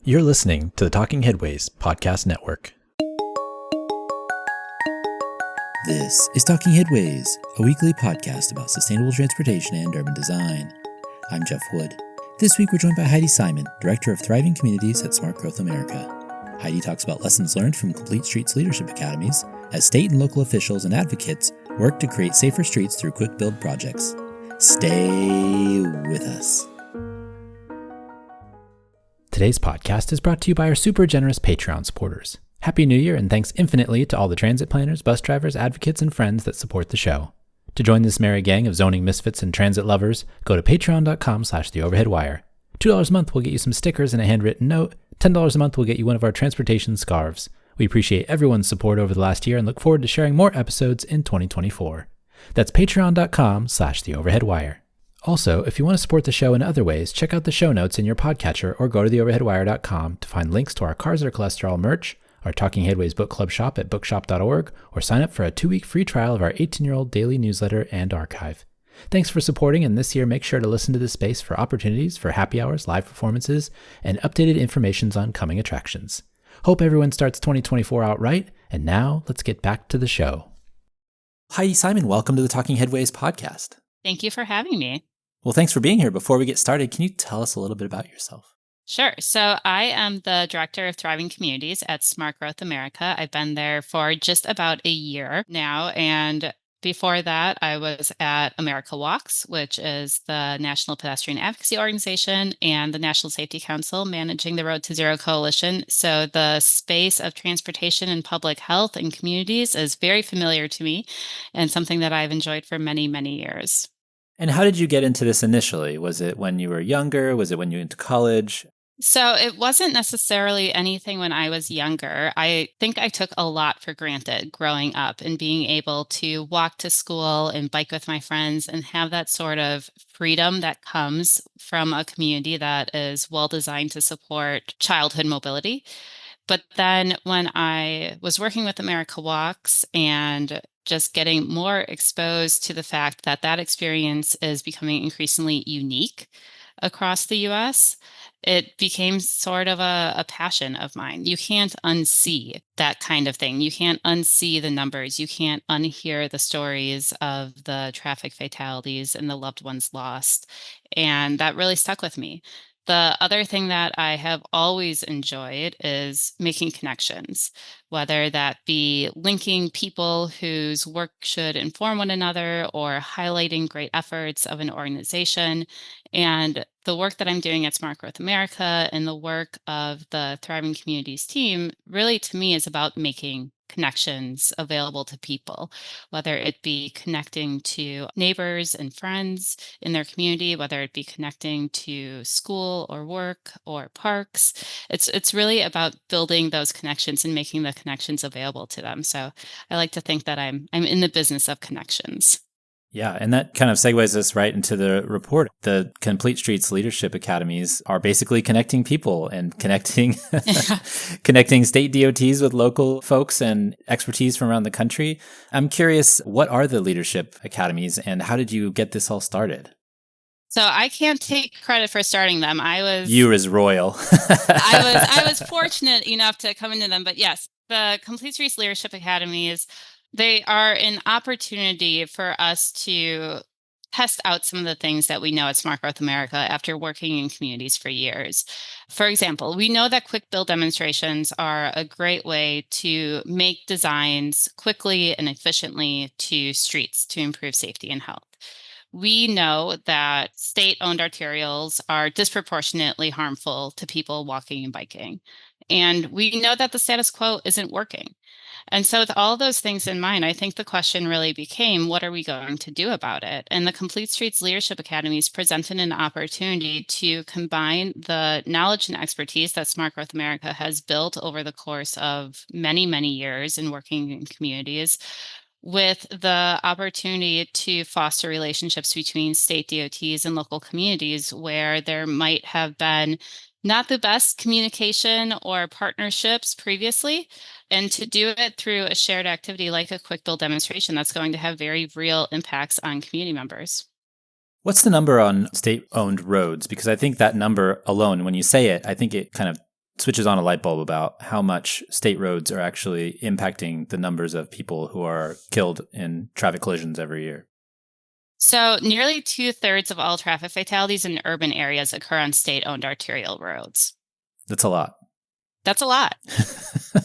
You're listening to the Talking Headways Podcast Network. This is Talking Headways, a weekly podcast about sustainable transportation and urban design. I'm Jeff Wood. This week we're joined by Heidi Simon, Director of Thriving Communities at Smart Growth America. Heidi talks about lessons learned from Complete Streets Leadership Academies as state and local officials and advocates work to create safer streets through Quickbuild projects. Stay with us. Today's podcast is brought to you by our super generous Patreon supporters. Happy New Year and thanks infinitely to all the transit planners, bus drivers, advocates, and friends that support the show. To join this merry gang of zoning misfits and transit lovers, go to patreon.com/theoverheadwire. $2 a month will get you some stickers and a handwritten note. $10 a month will get you one of our transportation scarves. We appreciate everyone's support over the last year and look forward to sharing more episodes in 2024. That's patreon.com/theoverheadwire. Also, if you want to support the show in other ways, check out the show notes in your podcatcher or go to theoverheadwire.com to find links to our Cars Are Cholesterol merch, our Talking Headways book club shop at bookshop.org, or sign up for a 2-week free trial of our 18-year-old daily newsletter and archive. Thanks for supporting, and this year make sure to listen to this space for opportunities for happy hours, live performances, and updated information on coming attractions. Hope everyone starts 2024 out right, and now let's get back to the show. Heidi Simon, welcome to the Talking Headways podcast. Thank you for having me. Well, thanks for being here. Before we get started, can you tell us a little bit about yourself? Sure. So I am the Director of Thriving Communities at Smart Growth America. I've been there for just about a year now. And before that, I was at America Walks, which is the National Pedestrian Advocacy Organization and the National Safety Council managing the Road to Zero Coalition. So the space of transportation and public health and communities is very familiar to me and something that I've enjoyed for many, many years. And how did you get into this initially? Was it when you were younger? Was it when you went to college? So it wasn't necessarily anything when I was younger. I think I took a lot for granted growing up and being able to walk to school and bike with my friends and have that sort of freedom that comes from a community that is well designed to support childhood mobility. But then when I was working with America Walks and just getting more exposed to the fact that that experience is becoming increasingly unique across the US, it became sort of a passion of mine. You can't unsee that kind of thing. You can't unsee the numbers. You can't unhear the stories of the traffic fatalities and the loved ones lost. And that really stuck with me. The other thing that I have always enjoyed is making connections, whether that be linking people whose work should inform one another or highlighting great efforts of an organization. And the work that I'm doing at Smart Growth America and the work of the Thriving Communities team really to me is about making connections available to people, whether it be connecting to neighbors and friends in their community, whether it be connecting to school or work or parks. It's really about building those connections and making the connections available to them. So I like to think that I'm in the business of connections. Yeah, and that kind of segues us right into the report. The Complete Streets Leadership Academies are basically connecting people and connecting connecting state DOTs with local folks and expertise from around the country. I'm curious, what are the Leadership Academies and how did you get this all started? So I can't take credit for starting them. You as royal. I was fortunate enough to come into them, but yes, the Complete Streets Leadership Academies, they are an opportunity for us to test out some of the things that we know at Smart Growth America after working in communities for years. For example, we know that quick build demonstrations are a great way to make designs quickly and efficiently to streets to improve safety and health. We know that state-owned arterials are disproportionately harmful to people walking and biking. And we know that the status quo isn't working. And so with all those things in mind, I think the question really became, what are we going to do about it? And the Complete Streets Leadership Academies presented an opportunity to combine the knowledge and expertise that Smart Growth America has built over the course of many, many years in working in communities with the opportunity to foster relationships between state DOTs and local communities where there might have been not the best communication or partnerships previously, and to do it through a shared activity like a quick build demonstration that's going to have very real impacts on community members. What's the number on state-owned roads? Because I think that number alone, when you say it, I think it kind of switches on a light bulb about how much state roads are actually impacting the numbers of people who are killed in traffic collisions every year. So nearly 2/3 of all traffic fatalities in urban areas occur on state-owned arterial roads. That's a lot. That's a lot.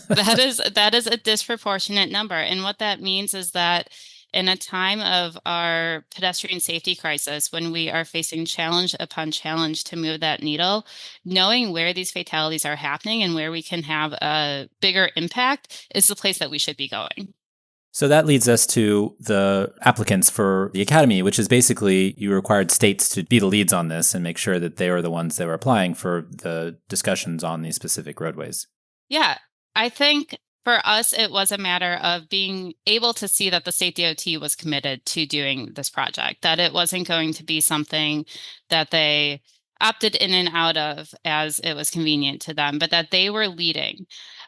That is a disproportionate number. And what that means is that in a time of our pedestrian safety crisis, when we are facing challenge upon challenge to move that needle, knowing where these fatalities are happening and where we can have a bigger impact is the place that we should be going. So that leads us to the applicants for the academy, which is basically you required states to be the leads on this and make sure that they were the ones that were applying for the discussions on these specific roadways. Yeah, I think for us, it was a matter of being able to see that the state DOT was committed to doing this project, that it wasn't going to be something that they opted in and out of as it was convenient to them, but that they were leading.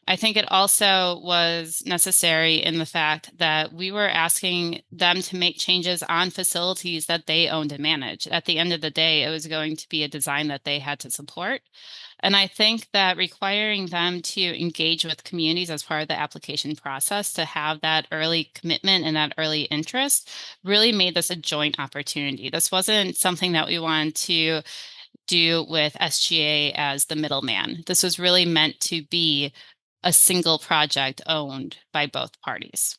I think it also was necessary in the fact that we were asking them to make changes on facilities that they owned and managed. At the end of the day, it was going to be a design that they had to support. And I think that requiring them to engage with communities as part of the application process, to have that early commitment and that early interest, really made this a joint opportunity. This wasn't something that we wanted to do with SGA as the middleman. This was really meant to be a single project owned by both parties.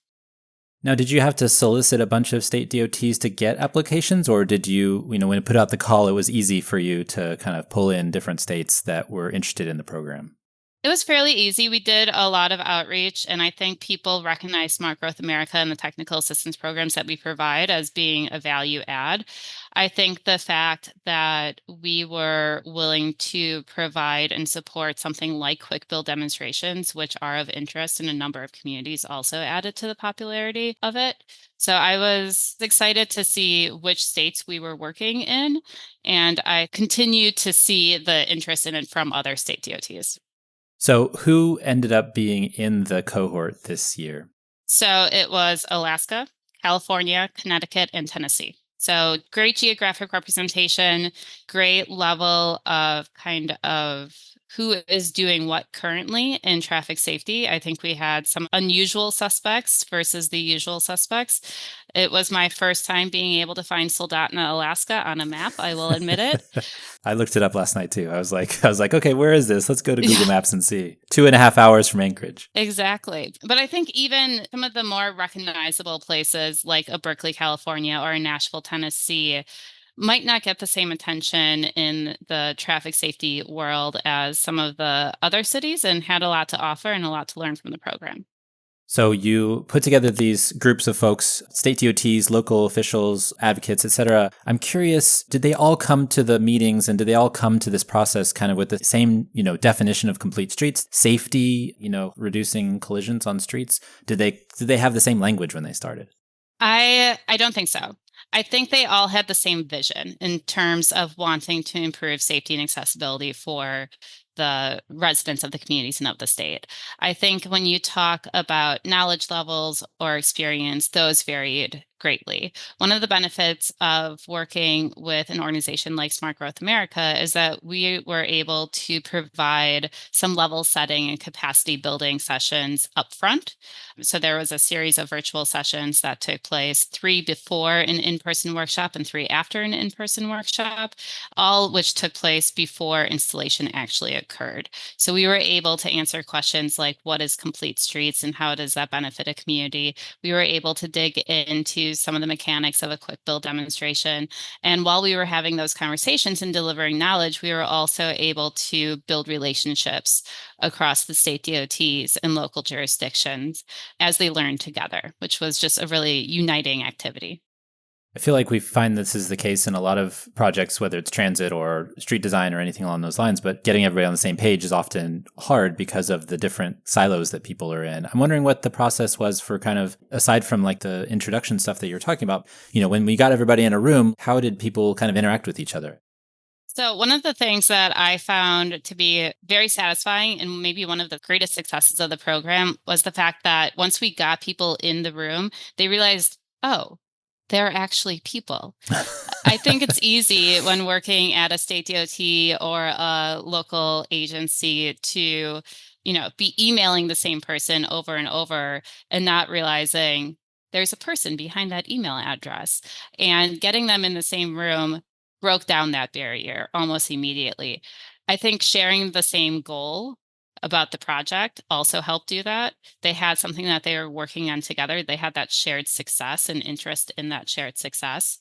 Now, did you have to solicit a bunch of state DOTs to get applications, or did you, when it put out the call, it was easy for you to kind of pull in different states that were interested in the program? It was fairly easy. We did a lot of outreach, and I think people recognize Smart Growth America and the technical assistance programs that we provide as being a value add. I think the fact that we were willing to provide and support something like Quickbuild demonstrations, which are of interest in a number of communities, also added to the popularity of it. So I was excited to see which states we were working in, and I continue to see the interest in it from other state DOTs. So who ended up being in the cohort this year? So it was Alaska, California, Connecticut, and Tennessee. So great geographic representation, great level of kind of who is doing what currently in traffic safety. I think we had some unusual suspects versus the usual suspects. It was my first time being able to find Soldotna, Alaska on a map, I will admit it. I looked it up last night too. I was like, okay, where is this? Let's go to Google Maps and see. 2.5 hours from Anchorage. Exactly. But I think even some of the more recognizable places like a Berkeley, California or a Nashville, Tennessee might not get the same attention in the traffic safety world as some of the other cities, and had a lot to offer and a lot to learn from the program. So you put together these groups of folks, state DOTs, local officials, advocates, et cetera. I'm curious, did they all come to the meetings and did they all come to this process kind of with the same, definition of complete streets, safety, reducing collisions on streets? Did they have the same language when they started? I don't think so. I think they all had the same vision in terms of wanting to improve safety and accessibility for the residents of the communities and of the state. I think when you talk about knowledge levels or experience, those varied greatly. One of the benefits of working with an organization like Smart Growth America is that we were able to provide some level setting and capacity building sessions up front. So there was a series of virtual sessions that took place, 3 before an in-person workshop and 3 after an in-person workshop, all which took place before installation actually occurred. So we were able to answer questions like, what is Complete Streets and how does that benefit a community? We were able to dig into some of the mechanics of a Quickbuild demonstration. And while we were having those conversations and delivering knowledge, we were also able to build relationships across the state DOTs and local jurisdictions as they learned together, which was just a really uniting activity. I feel like we find this is the case in a lot of projects, whether it's transit or street design or anything along those lines, but getting everybody on the same page is often hard because of the different silos that people are in. I'm wondering what the process was for kind of, aside from like the introduction stuff that you're talking about, when we got everybody in a room, how did people kind of interact with each other? So one of the things that I found to be very satisfying and maybe one of the greatest successes of the program was the fact that once we got people in the room, they realized, oh, they're actually people. I think it's easy when working at a state DOT or a local agency to, be emailing the same person over and over and not realizing there's a person behind that email address. And getting them in the same room broke down that barrier almost immediately. I think sharing the same goal about the project also helped do that. They had something that they were working on together. They had that shared success and interest in that shared success.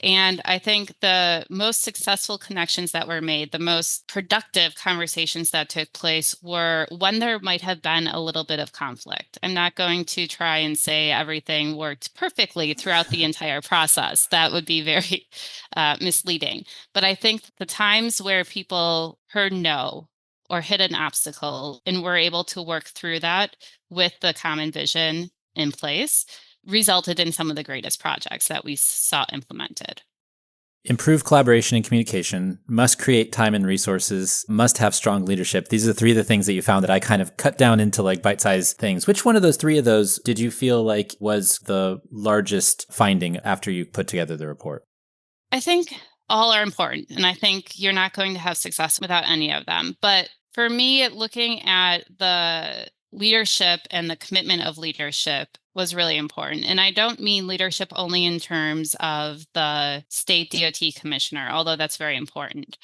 And I think the most successful connections that were made, the most productive conversations that took place were when there might have been a little bit of conflict. I'm not going to try and say everything worked perfectly throughout the entire process. That would be very misleading. But I think the times where people heard no or hit an obstacle and were able to work through that with the common vision in place resulted in some of the greatest projects that we saw implemented. Improve collaboration and communication, must create time and resources, must have strong leadership. These are three of the things that you found that I kind of cut down into like bite-sized things. Which one of those three of those did you feel like was the largest finding after you put together the report? I think all are important, and I think you're not going to have success without any of them. But for me, looking at the leadership and the commitment of leadership was really important. And I don't mean leadership only in terms of the state DOT commissioner, although that's very important.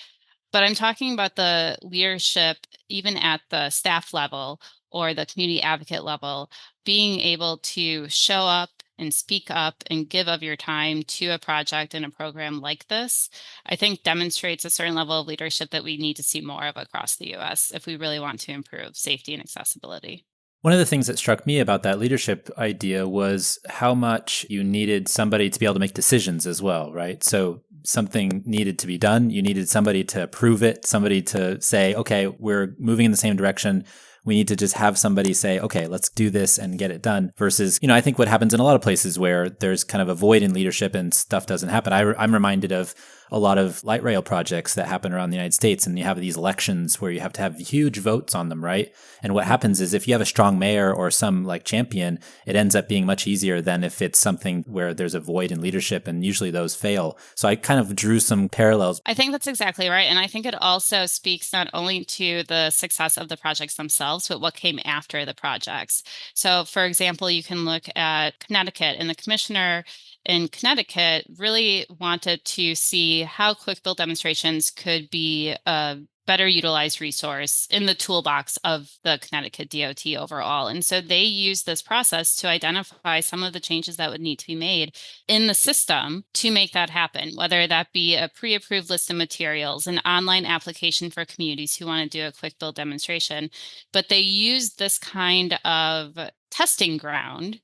But I'm talking about the leadership, even at the staff level or the community advocate level, being able to show up and speak up and give of your time to a project and a program like this, I think demonstrates a certain level of leadership that we need to see more of across the US if we really want to improve safety and accessibility. One of the things that struck me about that leadership idea was how much you needed somebody to be able to make decisions as well, right? So something needed to be done. You needed somebody to approve it, somebody to say, okay, we're moving in the same direction. We need to just have somebody say, okay, let's do this and get it done versus, I think what happens in a lot of places where there's kind of a void in leadership and stuff doesn't happen. I'm reminded of a lot of light rail projects that happen around the United States, and you have these elections where you have to have huge votes on them, right? And what happens is if you have a strong mayor or some like champion, it ends up being much easier than if it's something where there's a void in leadership, and usually those fail. So I kind of drew some parallels. I think that's exactly right. And I think it also speaks not only to the success of the projects themselves, but what came after the projects. So for example, you can look at Connecticut, and the commissioner in Connecticut really wanted to see how Quickbuild demonstrations could be a better utilized resource in the toolbox of the Connecticut DOT overall. And so they used this process to identify some of the changes that would need to be made in the system to make that happen, whether that be a pre-approved list of materials, an online application for communities who want to do a Quickbuild demonstration. But they used this kind of testing ground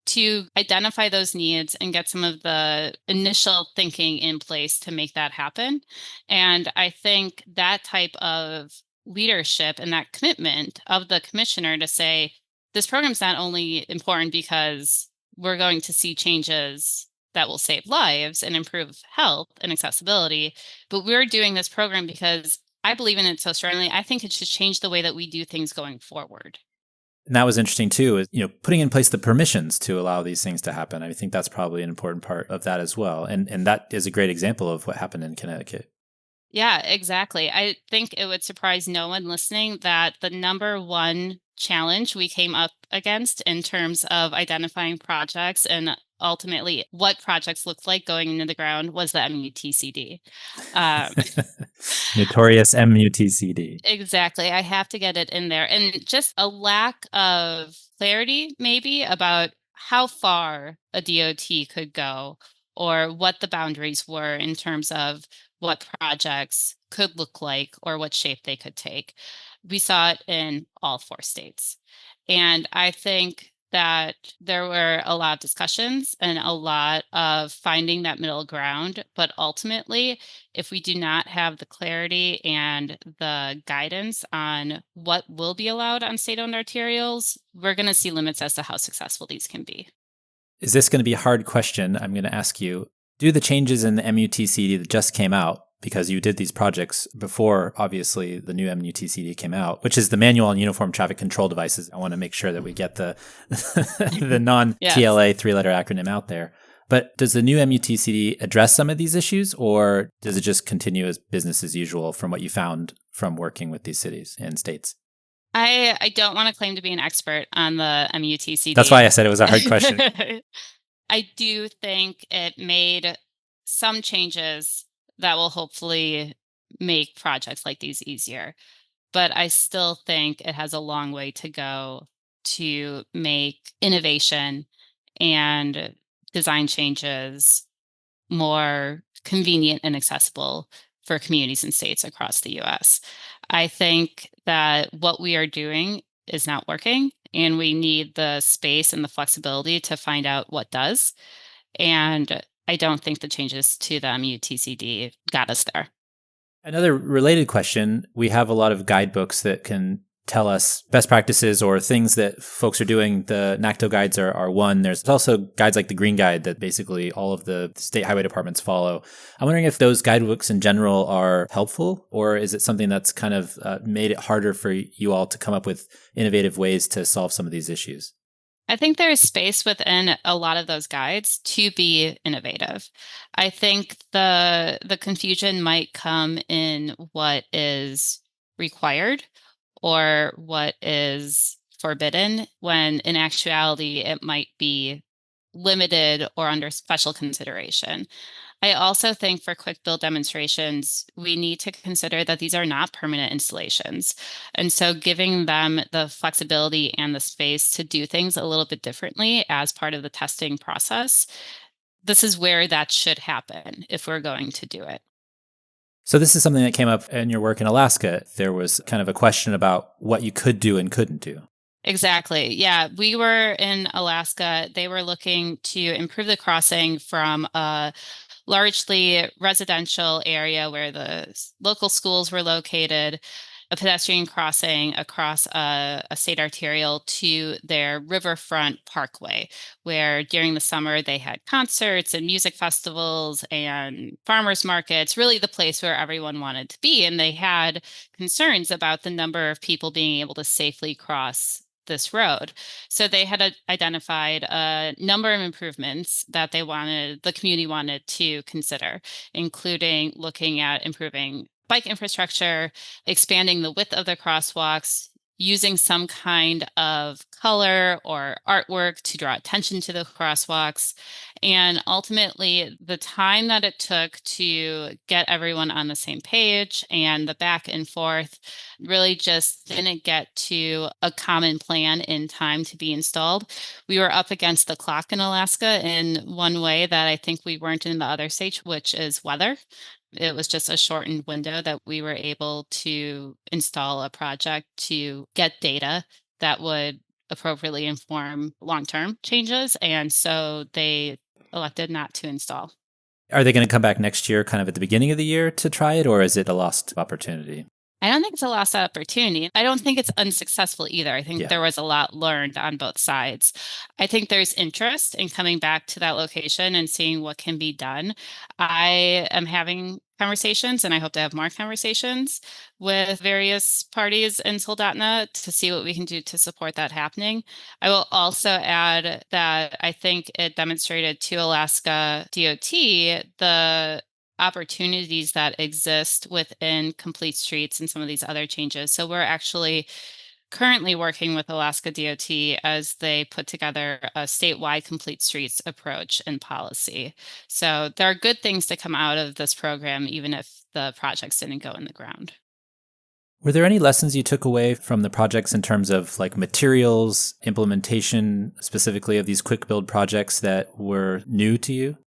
to identify those needs and get some of the initial thinking in place to make that happen. And I think that type of leadership and that commitment of the commissioner to say, this program's not only important because we're going to see changes that will save lives and improve health and accessibility, but we're doing this program because I believe in it so strongly. I think it should change the way that we do things going forward. And that was interesting too, is, putting in place the permissions to allow these things to happen. I think that's probably an important part of that as well. And that is a great example of what happened in Connecticut. Yeah, exactly. I think it would surprise no one listening that the number one challenge we came up against in terms of identifying projects and ultimately what projects looked like going into the ground was the MUTCD. Notorious MUTCD. Exactly. I have to get it in there. And just a lack of clarity maybe about how far a DOT could go or what the boundaries were in terms of what projects could look like or what shape they could take. We saw it in all 4 states. And I think that there were a lot of discussions and a lot of finding that middle ground. But ultimately, if we do not have the clarity and the guidance on what will be allowed on state-owned arterials, we're going to see limits as to how successful these can be. Is this going to be a hard question? I'm going to ask you, do the changes in the MUTCD that just came out, because you did these projects before, obviously, the new MUTCD came out, which is the Manual on Uniform Traffic Control Devices. I want to make sure that we get the non-TLA 3-letter acronym out there. But does the new MUTCD address some of these issues, or does it just continue as business as usual from what you found from working with these cities and states? I don't want to claim to be an expert on the That's why I MUTCD. said it was a hard question. I do think it made some changes that will hopefully make projects like these easier. But I still think it has a long way to go to make innovation and design changes more convenient and accessible for communities and states across the US. I think that what we are doing is not working, and we need the space and the flexibility to find out what does. And I don't think the changes to the MUTCD got us there. Another related question, we have a lot of guidebooks that can tell us best practices or things that folks are doing. The NACTO guides are one. There's also guides like the Green Guide that basically all of the state highway departments follow. I'm wondering if those guidebooks in general are helpful, or is it something that's kind of made it harder for you all to come up with innovative ways to solve some of these issues? I think there is space within a lot of those guides to be innovative. I think the confusion might come in what is required or what is forbidden, when in actuality it might be limited or under special consideration. I also think for quick build demonstrations, we need to consider that these are not permanent installations. And so giving them the flexibility and the space to do things a little bit differently as part of the testing process, this is where that should happen if we're going to do it. So this is something that came up in your work in Alaska. There was kind of a question about what you could do and couldn't do. Exactly. Yeah. We were in Alaska. They were looking to improve the crossing from a largely residential area where the local schools were located, a pedestrian crossing across a state arterial to their riverfront parkway, where during the summer they had concerts and music festivals and farmers markets, really the place where everyone wanted to be. And they had concerns about the number of people being able to safely cross this road. So they had identified a number of improvements that the community wanted to consider, including looking at improving bike infrastructure, expanding the width of the crosswalks, using some kind of color or artwork to draw attention to the crosswalks. And ultimately, the time that it took to get everyone on the same page and the back and forth really just didn't get to a common plan in time to be installed. We were up against the clock in Alaska in one way that I think we weren't in the other states, which is weather. It was just a shortened window that we were able to install a project to get data that would appropriately inform long-term changes. And so they elected not to install. Are they going to come back next year, kind of at the beginning of the year to try it, or is it a lost opportunity? I don't think it's a lost opportunity. I don't think it's unsuccessful either. I think Yeah. there was a lot learned on both sides. I think there's interest in coming back to that location and seeing what can be done. I am having conversations, and I hope to have more conversations with various parties in Soldotna to see what we can do to support that happening. I will also add that I think it demonstrated to Alaska DOT the opportunities that exist within Complete Streets and some of these other changes. So we're actually currently working with Alaska DOT as they put together a statewide Complete Streets approach and policy. So there are good things to come out of this program, even if the projects didn't go in the ground. Were there any lessons you took away from the projects in terms of like materials, implementation, specifically of these quick build projects that were new to you?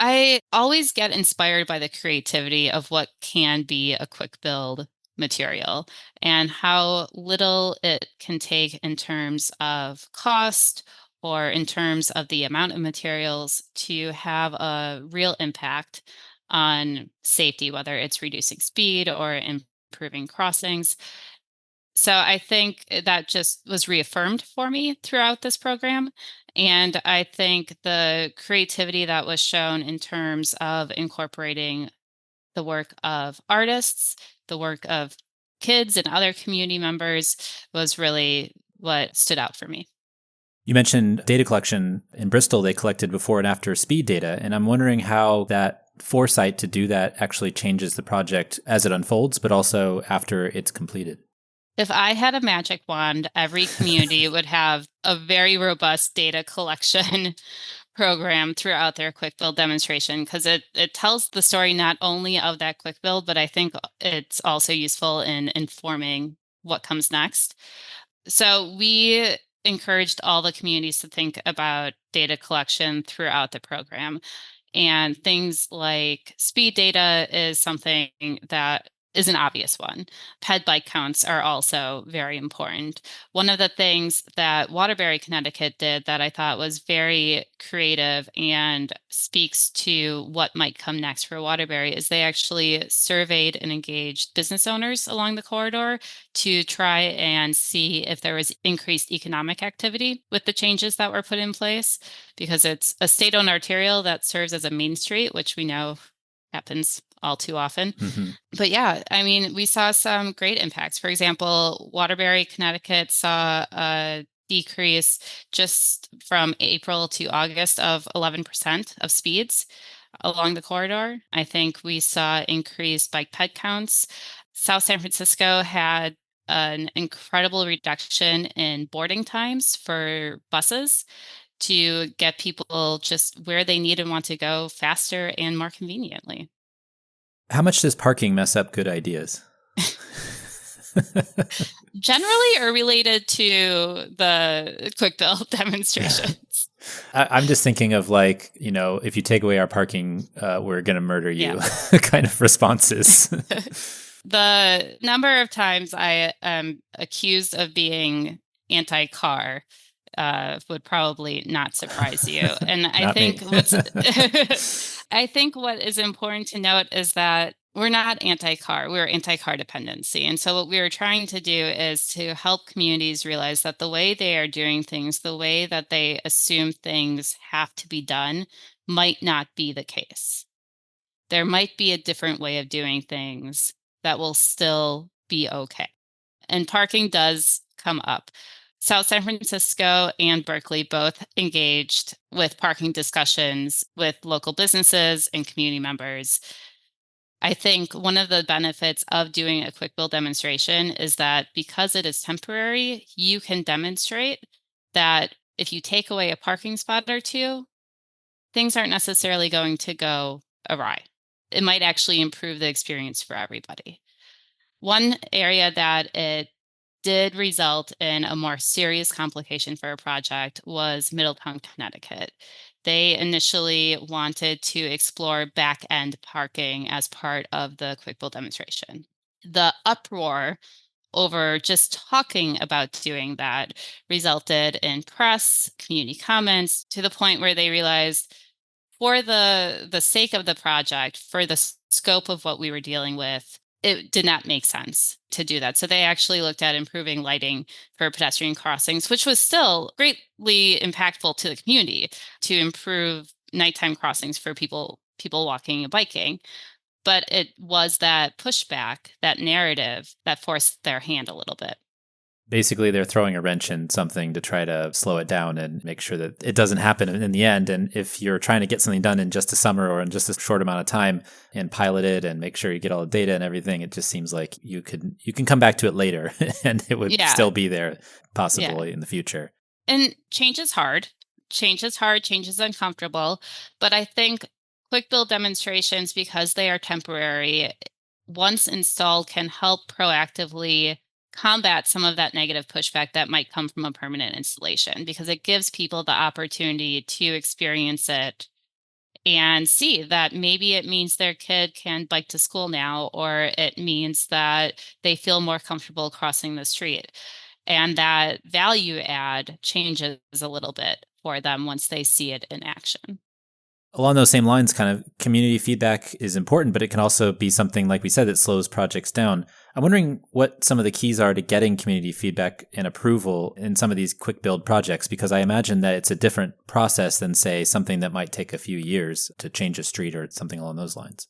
I always get inspired by the creativity of what can be a quick build material and how little it can take in terms of cost or in terms of the amount of materials to have a real impact on safety, whether it's reducing speed or improving crossings. So I think that just was reaffirmed for me throughout this program. And I think the creativity that was shown in terms of incorporating the work of artists, the work of kids and other community members was really what stood out for me. You mentioned data collection. In Bristol, they collected before and after speed data, and I'm wondering how that foresight to do that actually changes the project as it unfolds, but also after it's completed. If I had a magic wand, every community would have a very robust data collection program throughout their Quickbuild demonstration, because it tells the story not only of that Quickbuild, but I think it's also useful in informing what comes next. So we encouraged all the communities to think about data collection throughout the program. And things like speed data is something that is an obvious one. Ped bike counts are also very important. One of the things that Waterbury, Connecticut did that I thought was very creative and speaks to what might come next for Waterbury is they actually surveyed and engaged business owners along the corridor to try and see if there was increased economic activity with the changes that were put in place, because it's a state-owned arterial that serves as a main street, which we know happens all too often. Mm-hmm. But yeah, I mean, we saw some great impacts. For example, Waterbury, Connecticut saw a decrease just from April to August of 11% of speeds along the corridor. I think we saw increased bike ped counts. South San Francisco had an incredible reduction in boarding times for buses to get people just where they need and want to go faster and more conveniently. How much does parking mess up good ideas? Generally or related to the Quickbuild demonstrations? I'm just thinking of like, if you take away our parking, we're going to murder you kind of responses. The number of times I am accused of being anti-car would probably not surprise you. And I think I think what is important to note is that we're not anti-car, we're anti-car dependency. And so what we are trying to do is to help communities realize that the way they are doing things, the way that they assume things have to be done, might not be the case. There might be a different way of doing things that will still be okay. And parking does come up. South San Francisco and Berkeley both engaged with parking discussions with local businesses and community members. I think one of the benefits of doing a Quickbuild demonstration is that because it is temporary, you can demonstrate that if you take away a parking spot or two, things aren't necessarily going to go awry. It might actually improve the experience for everybody. One area that it did result in a more serious complication for a project was Middletown, Connecticut. They initially wanted to explore back-end parking as part of the Quickbuild demonstration. The uproar over just talking about doing that resulted in press, community comments, to the point where they realized for the sake of the project, for the scope of what we were dealing with, it did not make sense to do that. So they actually looked at improving lighting for pedestrian crossings, which was still greatly impactful to the community to improve nighttime crossings for people walking and biking. But it was that pushback, that narrative that forced their hand a little bit. Basically, they're throwing a wrench in something to try to slow it down and make sure that it doesn't happen in the end. And if you're trying to get something done in just a summer or in just a short amount of time and pilot it and make sure you get all the data and everything, it just seems like you can come back to it later and it would still be there possibly in the future. And change is hard. Change is hard. Change is uncomfortable. But I think Quickbuild demonstrations, because they are temporary, once installed, can help proactively combat some of that negative pushback that might come from a permanent installation, because it gives people the opportunity to experience it and see that maybe it means their kid can bike to school now, or it means that they feel more comfortable crossing the street. And that value add changes a little bit for them once they see it in action. Along those same lines, kind of community feedback is important, but it can also be something, like we said, that slows projects down. I'm wondering what some of the keys are to getting community feedback and approval in some of these quick build projects, because I imagine that it's a different process than, say, something that might take a few years to change a street or something along those lines.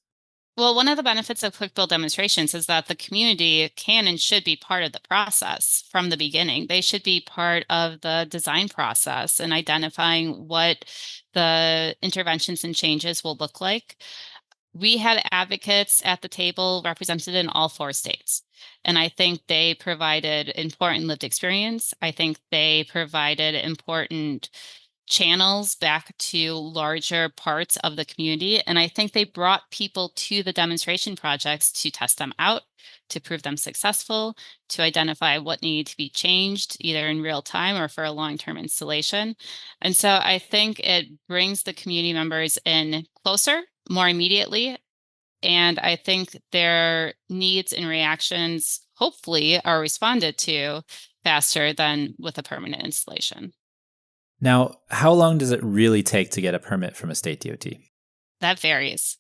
Well, one of the benefits of quick build demonstrations is that the community can and should be part of the process from the beginning. They should be part of the design process and identifying what the interventions and changes will look like. We had advocates at the table represented in all 4 states. And I think they provided important lived experience. I think they provided important channels back to larger parts of the community. And I think they brought people to the demonstration projects to test them out, to prove them successful, to identify what needed to be changed, either in real time or for a long term installation. And so I think it brings the community members in closer, more immediately. And I think their needs and reactions, hopefully, are responded to faster than with a permanent installation. Now, how long does it really take to get a permit from a state DOT? That varies.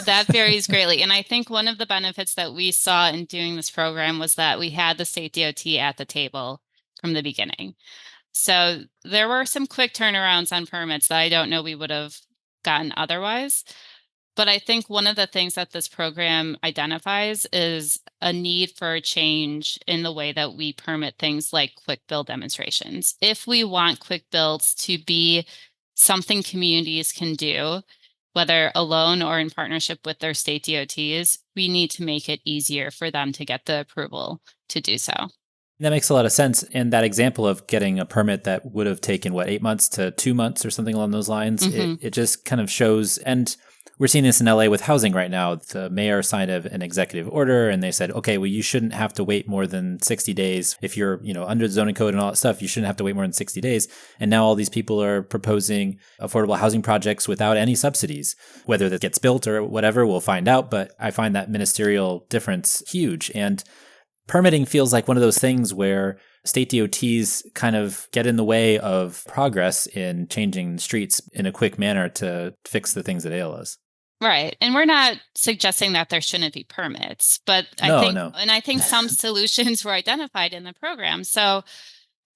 That varies greatly. And I think one of the benefits that we saw in doing this program was that we had the state DOT at the table from the beginning. So there were some quick turnarounds on permits that I don't know we would have gotten otherwise. But I think one of the things that this program identifies is a need for a change in the way that we permit things like quick build demonstrations. If we want quick builds to be something communities can do, whether alone or in partnership with their state DOTs, we need to make it easier for them to get the approval to do so. That makes a lot of sense. And that example of getting a permit that would have taken, 8 months to 2 months or something along those lines, it just kind of shows. And we're seeing this in LA with housing right now. The mayor signed an executive order and they said, okay, well, you shouldn't have to wait more than 60 days. If you're, under the zoning code and all that stuff, you shouldn't have to wait more than 60 days. And now all these people are proposing affordable housing projects without any subsidies. Whether that gets built or whatever, we'll find out. But I find that ministerial difference huge. And permitting feels like one of those things where state DOTs kind of get in the way of progress in changing streets in a quick manner to fix the things that ail us. Right. And we're not suggesting that there shouldn't be permits, but I think some solutions were identified in the program. So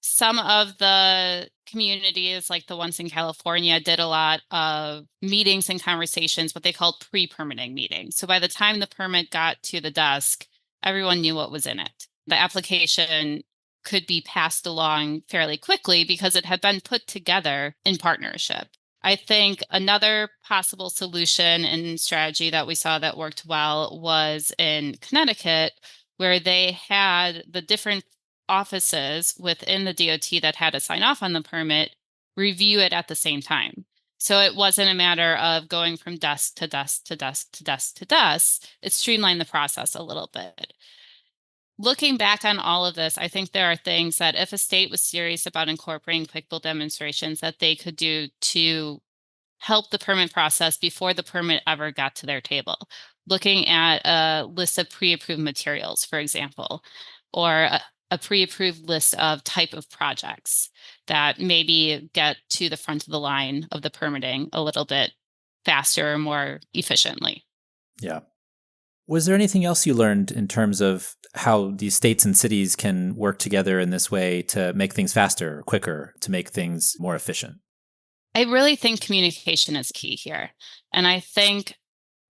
some of the communities, like the ones in California, did a lot of meetings and conversations, what they called pre-permitting meetings. So by the time the permit got to the desk, everyone knew what was in it. The application could be passed along fairly quickly because it had been put together in partnership. I think another possible solution and strategy that we saw that worked well was in Connecticut, where they had the different offices within the DOT that had to sign off on the permit review it at the same time. So it wasn't a matter of going from desk to desk to desk to desk to desk. It streamlined the process a little bit. Looking back on all of this, I think there are things that if a state was serious about incorporating quick build demonstrations that they could do to help the permit process before the permit ever got to their table. Looking at a list of pre-approved materials, for example, or a pre-approved list of type of projects that maybe get to the front of the line of the permitting a little bit faster or more efficiently. Yeah. Was there anything else you learned in terms of how these states and cities can work together in this way to make things faster, quicker, to make things more efficient? I really think communication is key here. And I think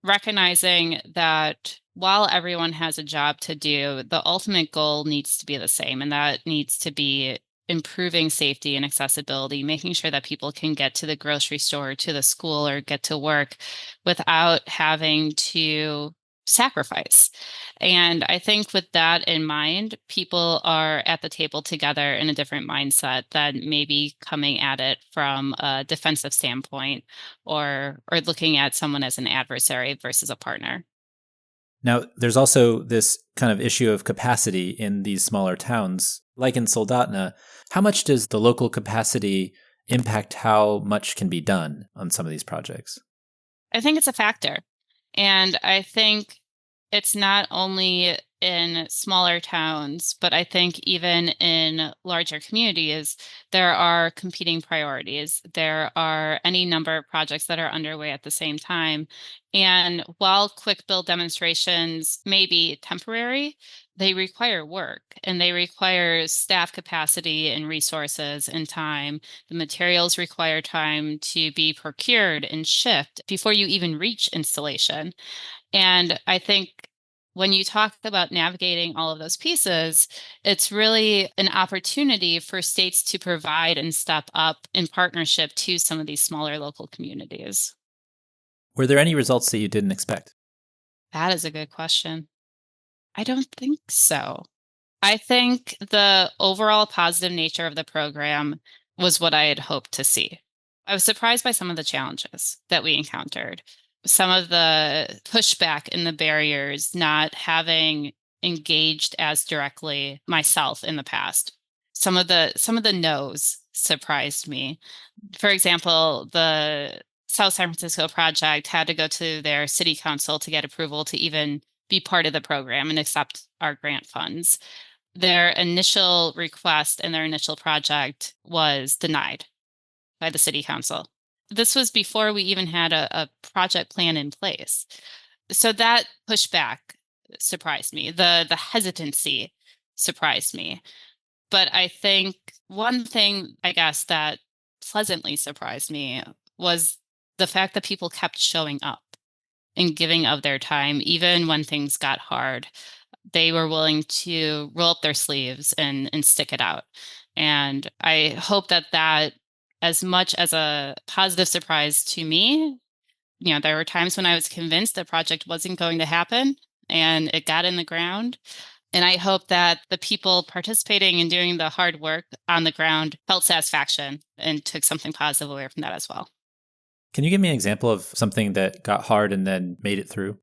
recognizing that while everyone has a job to do, the ultimate goal needs to be the same. And that needs to be improving safety and accessibility, making sure that people can get to the grocery store, to the school, or get to work without having to sacrifice. And I think with that in mind, people are at the table together in a different mindset than maybe coming at it from a defensive standpoint or looking at someone as an adversary versus a partner. Now, there's also this kind of issue of capacity in these smaller towns, like in Soldotna. How much does the local capacity impact how much can be done on some of these projects? I think it's a factor. And I think it's not only in smaller towns, but I think even in larger communities, there are competing priorities. There are any number of projects that are underway at the same time. And while quick build demonstrations may be temporary, they require work and they require staff capacity and resources and time. The materials require time to be procured and shipped before you even reach installation. And I think when you talk about navigating all of those pieces, it's really an opportunity for states to provide and step up in partnership to some of these smaller local communities. Were there any results that you didn't expect? That is a good question. I don't think so. I think the overall positive nature of the program was what I had hoped to see. I was surprised by some of the challenges that we encountered, some of the pushback and the barriers, not having engaged as directly myself in the past. Some of the no's surprised me. For example, the South San Francisco project had to go to their city council to get approval to even be part of the program and accept our grant funds. Their initial request and their initial project was denied by the city council. This was before we even had a project plan in place. So that pushback surprised me. The hesitancy surprised me. But I think one thing, I guess, that pleasantly surprised me was the fact that people kept showing up and giving of their time, even when things got hard. They were willing to roll up their sleeves and stick it out. And I hope that as much as a positive surprise to me, there were times when I was convinced the project wasn't going to happen and it got in the ground. And I hope that the people participating and doing the hard work on the ground felt satisfaction and took something positive away from that as well. Can you give me an example of something that got hard and then made it through?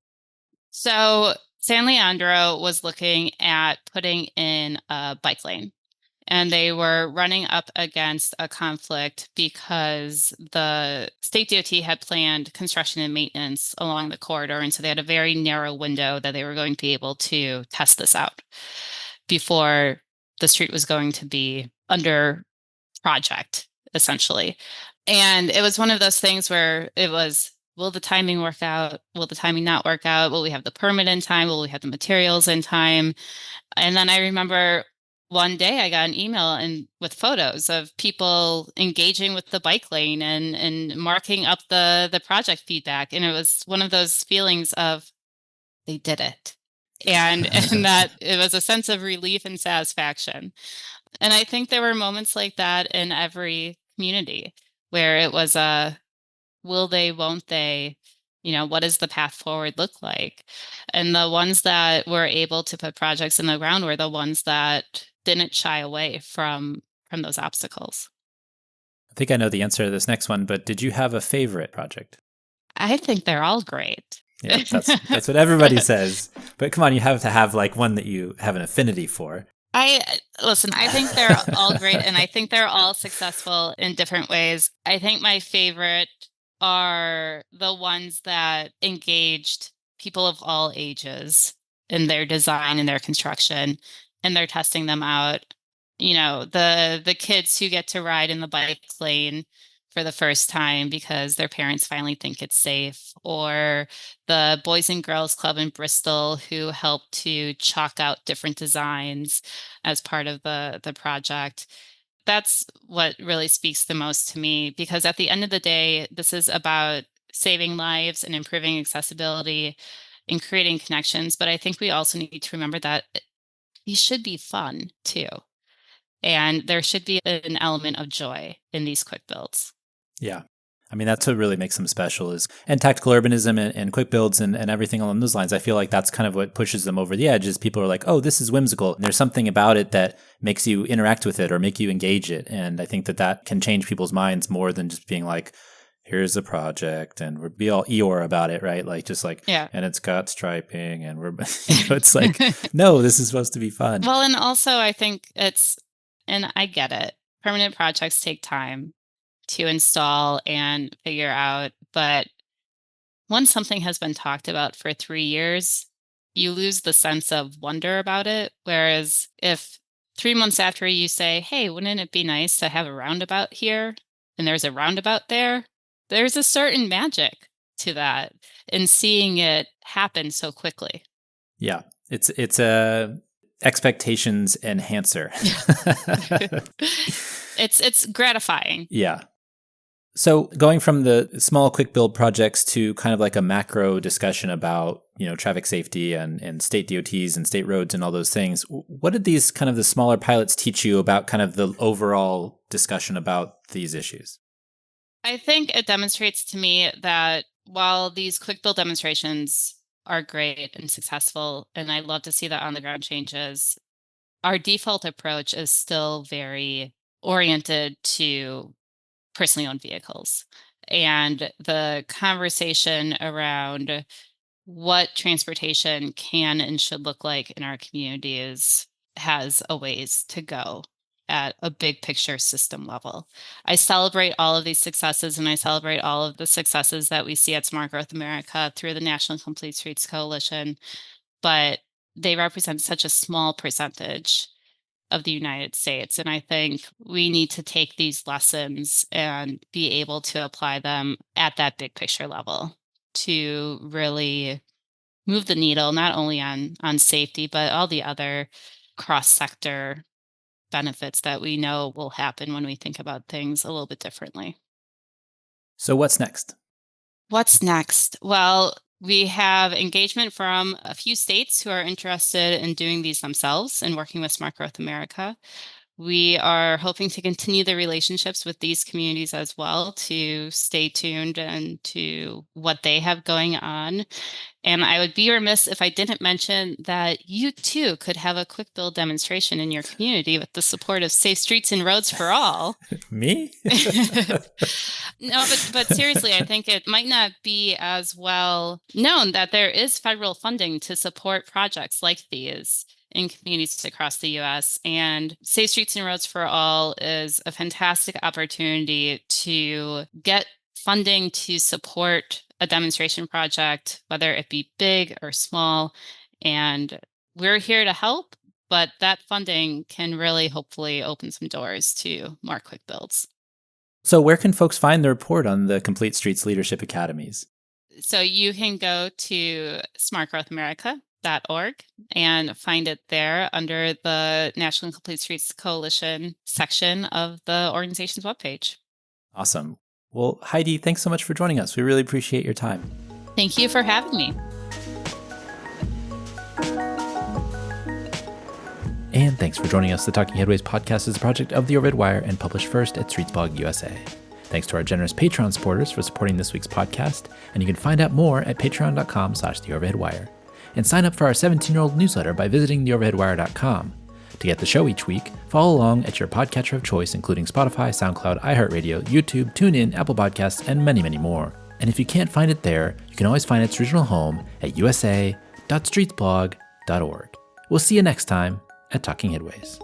So San Leandro was looking at putting in a bike lane, and they were running up against a conflict because the state DOT had planned construction and maintenance along the corridor. And so they had a very narrow window that they were going to be able to test this out before the street was going to be under project, essentially. And it was one of those things where it was, will the timing work out? Will the timing not work out? Will we have the permit in time? Will we have the materials in time? And then I remember one day I got an email with photos of people engaging with the bike lane and marking up the project feedback. And it was one of those feelings of they did it. And that it was a sense of relief and satisfaction. And I think there were moments like that in every community where it was a will they, won't they, what does the path forward look like? And the ones that were able to put projects in the ground were the ones that didn't shy away from those obstacles. I think I know the answer to this next one, but did you have a favorite project? I think they're all great. Yeah, that's what everybody says. But come on, you have to have like one that you have an affinity for. I think they're all great, and I think they're all successful in different ways. I think my favorite are the ones that engaged people of all ages in their design and their construction, and they're testing them out. The kids who get to ride in the bike lane for the first time because their parents finally think it's safe, or the Boys and Girls Club in Bristol who helped to chalk out different designs as part of the project. That's what really speaks the most to me, because at the end of the day, this is about saving lives and improving accessibility and creating connections. But I think we also need to remember that these should be fun too. And there should be an element of joy in these quick builds. Yeah. I mean, that's what really makes them special and tactical urbanism and quick builds and everything along those lines. I feel like that's kind of what pushes them over the edge is people are like, oh, this is whimsical. And there's something about it that makes you interact with it or make you engage it. And I think that can change people's minds more than just being like, here's a project and we'll be all Eeyore about it, right? Like just like, yeah. And it's got striping and it's like, no, this is supposed to be fun. Well, and also I think and I get it. Permanent projects take time to install and figure out. But once something has been talked about for 3 years, you lose the sense of wonder about it. Whereas if 3 months after you say, hey, wouldn't it be nice to have a roundabout here? And there's a roundabout there. There's a certain magic to that and seeing it happen so quickly. Yeah, it's a expectations enhancer. It's gratifying. Yeah. So going from the small quick build projects to kind of like a macro discussion about, traffic safety and state DOTs and state roads and all those things, what did these kind of the smaller pilots teach you about kind of the overall discussion about these issues? I think it demonstrates to me that while these quick build demonstrations are great and successful, and I love to see the on the ground changes, our default approach is still very oriented to personally owned vehicles. And the conversation around what transportation can and should look like in our communities has a ways to go at a big picture system level. I celebrate all of these successes, and I celebrate all of the successes that we see at Smart Growth America through the National Complete Streets Coalition, but they represent such a small percentage of the United States. And I think we need to take these lessons and be able to apply them at that big picture level to really move the needle, not only on safety, but all the other cross-sector benefits that we know will happen when we think about things a little bit differently. So what's next? What's next? Well, we have engagement from a few states who are interested in doing these themselves and working with Smart Growth America. We are hoping to continue the relationships with these communities as well, to stay tuned and to what they have going on. And I would be remiss if I didn't mention that you too could have a quick build demonstration in your community with the support of Safe Streets and Roads for All. Me? No, but seriously, I think it might not be as well known that there is federal funding to support projects like these in communities across the U.S. And Safe Streets and Roads for All is a fantastic opportunity to get funding to support a demonstration project, whether it be big or small. And we're here to help, but that funding can really hopefully open some doors to more quick builds. So where can folks find the report on the Complete Streets Leadership Academies? So you can go to smartgrowthamerica.org and find it there under the National Complete Streets Coalition section of the organization's webpage. Awesome. Well, Heidi, thanks so much for joining us. We really appreciate your time. Thank you for having me. And thanks for joining us. The Talking Headways podcast is a project of the Overhead Wire and published first at Streetsblog USA. Thanks to our generous Patreon supporters for supporting this week's podcast, and you can find out more at patreon.com/theoverheadwire. And sign up for our 17-year-old newsletter by visiting theoverheadwire.com. To get the show each week, follow along at your podcatcher of choice, including Spotify, SoundCloud, iHeartRadio, YouTube, TuneIn, Apple Podcasts, and many, many more. And if you can't find it there, you can always find its original home at usa.streetsblog.org. We'll see you next time at Talking Headways.